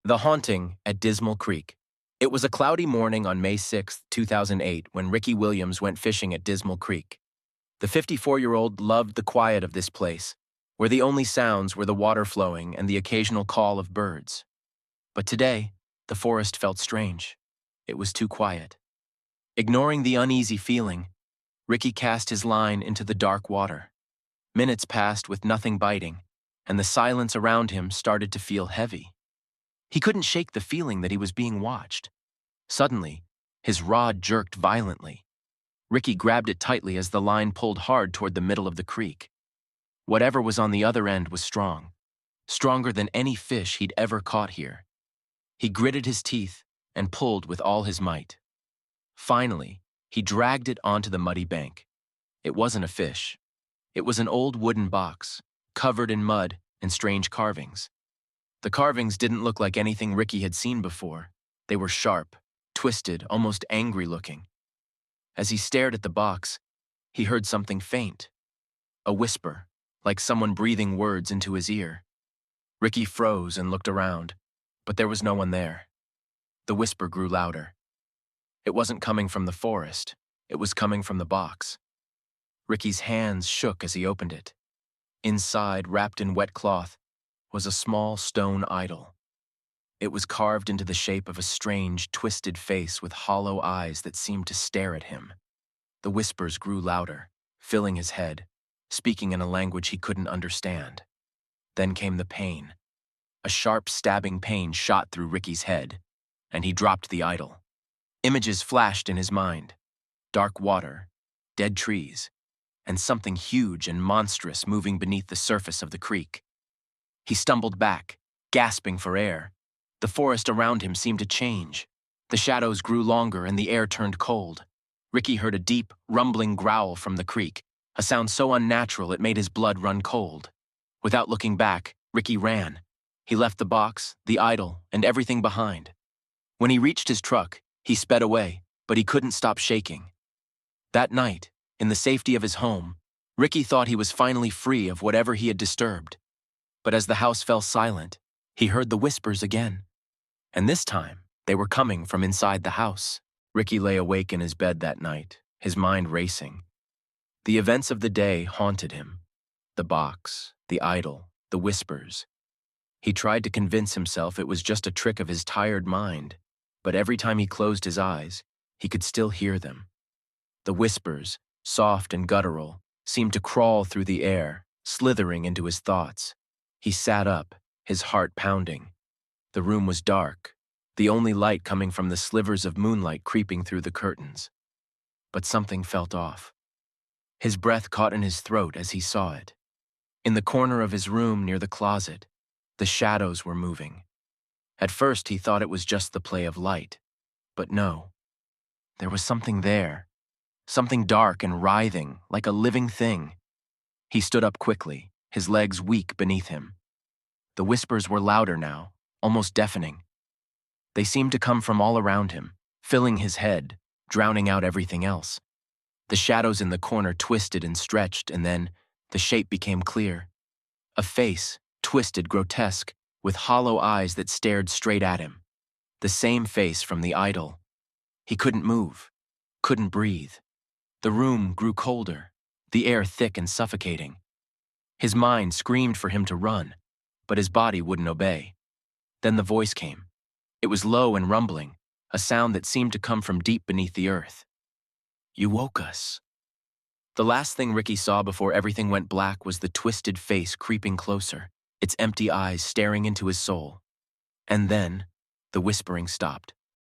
The Haunting at Dismal Creek. It was a cloudy morning on May 6, 2008, when Ricky Williams went fishing at Dismal Creek. The 54-year-old loved the quiet of this place, where the only sounds were the water flowing and the occasional call of birds. But today, the forest felt strange. It was too quiet. Ignoring the uneasy feeling, Ricky cast his line into the dark water. Minutes passed with nothing biting, and the silence around him started to feel heavy. He couldn't shake the feeling that he was being watched. Suddenly, his rod jerked violently. Ricky grabbed it tightly as the line pulled hard toward the middle of the creek. Whatever was on the other end was strong, stronger than any fish he'd ever caught here. He gritted his teeth and pulled with all his might. Finally, he dragged it onto the muddy bank. It wasn't a fish. It was an old wooden box, covered in mud and strange carvings. The carvings didn't look like anything Ricky had seen before. They were sharp, twisted, almost angry-looking. As he stared at the box, he heard something faint. A whisper, like someone breathing words into his ear. Ricky froze and looked around, but there was no one there. The whisper grew louder. It wasn't coming from the forest. It was coming from the box. Ricky's hands shook as he opened it. Inside, wrapped in wet cloth, was a small stone idol. It was carved into the shape of a strange, twisted face with hollow eyes that seemed to stare at him. The whispers grew louder, filling his head, speaking in a language he couldn't understand. Then came the pain. A sharp, stabbing pain shot through Ricky's head, and he dropped the idol. Images flashed in his mind. Dark water, dead trees, and something huge and monstrous moving beneath the surface of the creek. He stumbled back, gasping for air. The forest around him seemed to change. The shadows grew longer and the air turned cold. Ricky heard a deep, rumbling growl from the creek, a sound so unnatural it made his blood run cold. Without looking back, Ricky ran. He left the box, the idol, and everything behind. When he reached his truck, he sped away, but he couldn't stop shaking. That night, in the safety of his home, Ricky thought he was finally free of whatever he had disturbed. But as the house fell silent, he heard the whispers again. And this time, they were coming from inside the house. Ricky lay awake in his bed that night, his mind racing. The events of the day haunted him. The box, the idol, the whispers. He tried to convince himself it was just a trick of his tired mind, but every time he closed his eyes, he could still hear them. The whispers, soft and guttural, seemed to crawl through the air, slithering into his thoughts. He sat up, his heart pounding. The room was dark, the only light coming from the slivers of moonlight creeping through the curtains. But something felt off. His breath caught in his throat as he saw it. In the corner of his room near the closet, the shadows were moving. At first he thought it was just the play of light, but no. There was something there, something dark and writhing, like a living thing. He stood up quickly, his legs weak beneath him. The whispers were louder now, almost deafening. They seemed to come from all around him, filling his head, drowning out everything else. The shadows in the corner twisted and stretched, and then the shape became clear. A face, twisted, grotesque, with hollow eyes that stared straight at him. The same face from the idol. He couldn't move, couldn't breathe. The room grew colder, the air thick and suffocating. His mind screamed for him to run, but his body wouldn't obey. Then the voice came. It was low and rumbling, a sound that seemed to come from deep beneath the earth. "You woke us." The last thing Ricky saw before everything went black was the twisted face creeping closer, its empty eyes staring into his soul. And then, the whispering stopped.